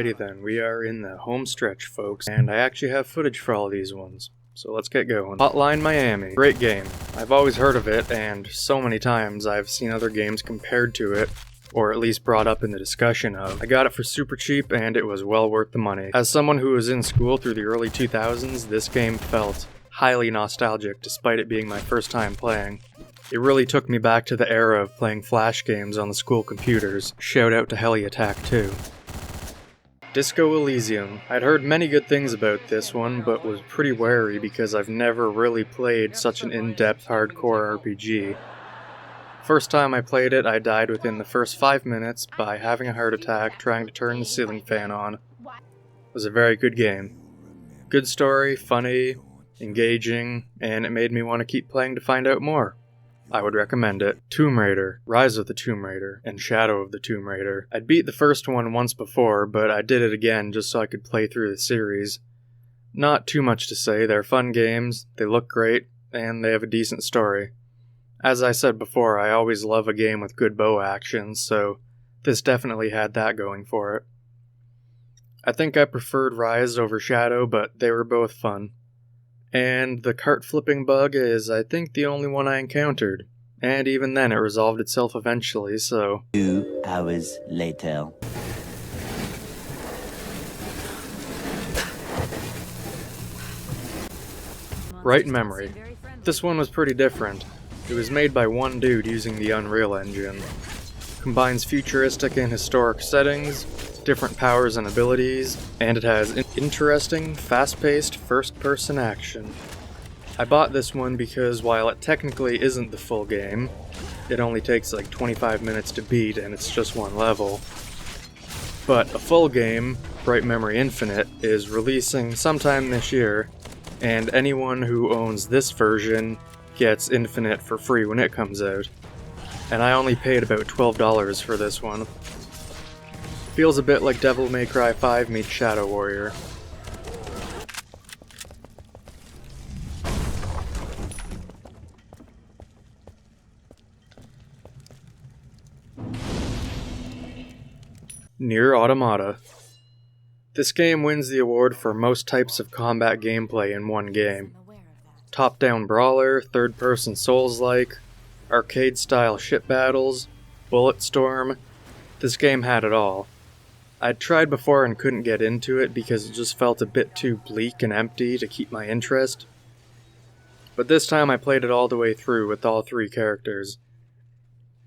Alrighty then, we are in the home stretch, folks, and I actually have footage for all these ones. So let's get going. Hotline Miami. Great game. I've always heard of it, and so many times I've seen other games compared to it, or at least brought up in the discussion of. I got it for super cheap, and it was well worth the money. As someone who was in school through the early 2000s, this game felt highly nostalgic despite it being my first time playing. It really took me back to the era of playing flash games on the school computers. Shout out to Heli Attack 2. Disco Elysium. I'd heard many good things about this one, but was pretty wary because I've never really played such an in-depth hardcore RPG. First time I played it, I died within the first 5 minutes by having a heart attack trying to turn the ceiling fan on. It was a very good game. Good story, funny, engaging, and it made me want to keep playing to find out more. I would recommend it. Tomb Raider, Rise of the Tomb Raider, and Shadow of the Tomb Raider. I'd beat the first one once before, but I did it again just so I could play through the series. Not too much to say, they're fun games, they look great, and they have a decent story. As I said before, I always love a game with good bow action, so this definitely had that going for it. I think I preferred Rise over Shadow, but they were both fun. And the cart flipping bug is, I think, the only one I encountered. And even then, it resolved itself eventually, so... 2 hours later. Right Memory. This one was pretty different. It was made by one dude using the Unreal Engine. Combines futuristic and historic settings, different powers and abilities, and it has interesting, fast-paced, first-person action. I bought this one because while it technically isn't the full game, it only takes like 25 minutes to beat and it's just one level. But a full game, Bright Memory Infinite, is releasing sometime this year, and anyone who owns this version gets Infinite for free when it comes out. And I only paid about $12 for this one. Feels a bit like Devil May Cry 5 meets Shadow Warrior. Nier Automata. This game wins the award for most types of combat gameplay in one game. Top-down brawler, third-person Souls-like, arcade-style ship battles, bullet storm. This game had it all. I'd tried before and couldn't get into it because it just felt a bit too bleak and empty to keep my interest. But this time I played it all the way through with all 3 characters.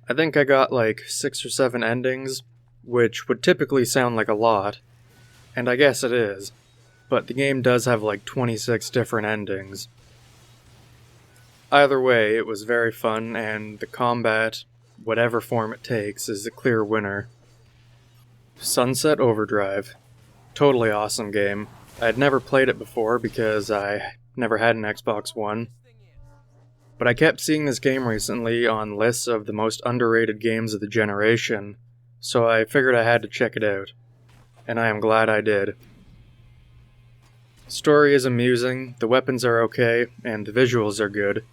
I think I got like 6 or 7 endings, which would typically sound like a lot, and I guess it is, but the game does have like 26 different endings. Either way, it was very fun, and the combat, whatever form it takes, is the clear winner. Sunset Overdrive. Totally awesome game. I had never played it before because I never had an Xbox One. But I kept seeing this game recently on lists of the most underrated games of the generation, so I figured I had to check it out. And I am glad I did. Story is amusing, the weapons are okay, and the visuals are good,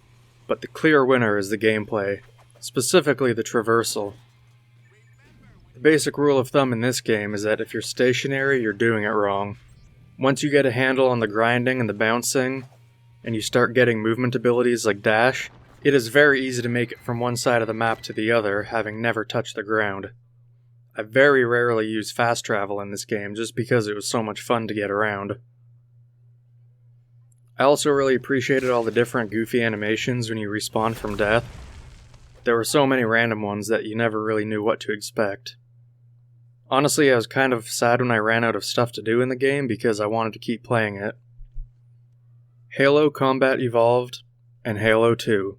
but the clear winner is the gameplay, specifically the traversal. The basic rule of thumb in this game is that if you're stationary, you're doing it wrong. Once you get a handle on the grinding and the bouncing, and you start getting movement abilities like dash, it is very easy to make it from one side of the map to the other, having never touched the ground. I very rarely use fast travel in this game just because it was so much fun to get around. I also really appreciated all the different goofy animations when you respawn from death. There were so many random ones that you never really knew what to expect. Honestly, I was kind of sad when I ran out of stuff to do in the game because I wanted to keep playing it. Halo Combat Evolved, and Halo 2,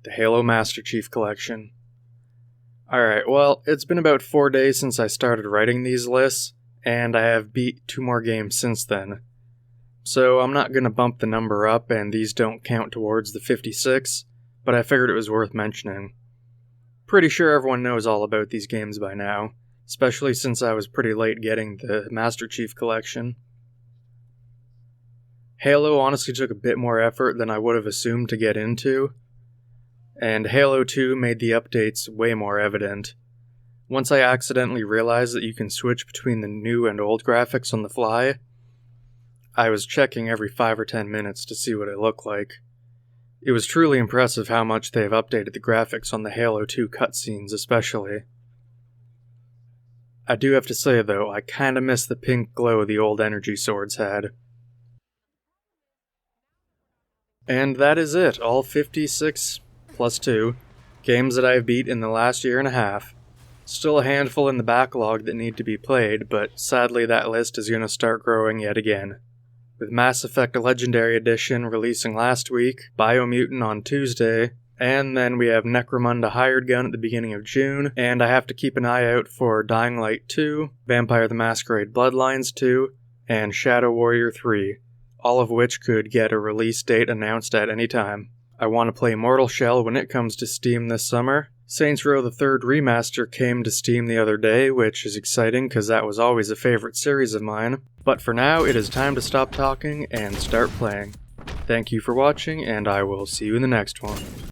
the Halo Master Chief Collection. Alright, well, it's been about 4 days since I started writing these lists, and I have beat 2 more games since then. So I'm not going to bump the number up, and these don't count towards the 56, but I figured it was worth mentioning. Pretty sure everyone knows all about these games by now, especially since I was pretty late getting the Master Chief Collection. Halo honestly took a bit more effort than I would have assumed to get into, and Halo 2 made the updates way more evident. Once I accidentally realized that you can switch between the new and old graphics on the fly, I was checking every 5 or 10 minutes to see what it looked like. It was truly impressive how much they have updated the graphics on the Halo 2 cutscenes especially. I do have to say though, I kinda miss the pink glow the old energy swords had. And that is it, all 56 plus 2 games that I have beat in the last year and a half. Still a handful in the backlog that need to be played, but sadly that list is going to start growing yet again. With Mass Effect Legendary Edition releasing last week, Biomutant on Tuesday, and then we have Necromunda Hired Gun at the beginning of June, and I have to keep an eye out for Dying Light 2, Vampire the Masquerade Bloodlines 2, and Shadow Warrior 3, all of which could get a release date announced at any time. I want to play Mortal Shell when it comes to Steam this summer. Saints Row the 3rd Remaster came to Steam the other day, which is exciting because that was always a favorite series of mine. But for now, it is time to stop talking and start playing. Thank you for watching, and I will see you in the next one.